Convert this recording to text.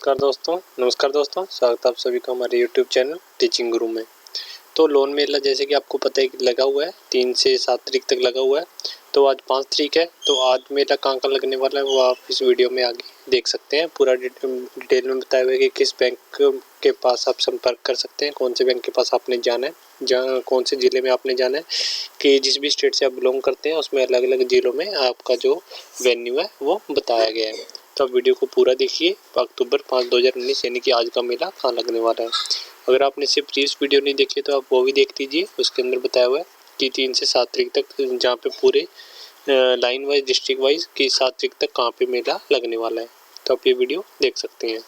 नमस्कार दोस्तों, स्वागत है आप सभी का हमारे यूट्यूब चैनल टीचिंग गुरु में। तो लोन मेला जैसे कि आपको पता है कि लगा हुआ है 3 से 7 तारीख तक लगा हुआ है। तो आज 5 तारीख है, तो आज मेला कहाँ लगने वाला है वो आप इस वीडियो में आगे देख सकते हैं। पूरा डिटेल में बताया हुआ है कि किस बैंक के पास आप संपर्क कर सकते हैं, कौन से बैंक के पास आपने जाना है, जहाँ कौन से ज़िले में आपने जाना है, कि जिस भी स्टेट से आप बिलोंग करते हैं उसमें अलग अलग ज़िलों में आपका जो वेन्यू है वो बताया गया है। तो आप वीडियो को पूरा देखिए। अक्टूबर 5, 2019 यानी कि आज का मेला कहाँ लगने वाला है। अगर आपने सिर्फ प्रीवियस वीडियो नहीं देखी तो आप वो भी देख लीजिए। उसके अंदर बताया हुआ है कि 3 से 7 तारीख तक, जहाँ पे पूरे लाइन वाइज डिस्ट्रिक्ट वाइज कि 7 तारीख तक कहाँ पे मेला लगने वाला है। तो आप ये वीडियो देख सकते हैं।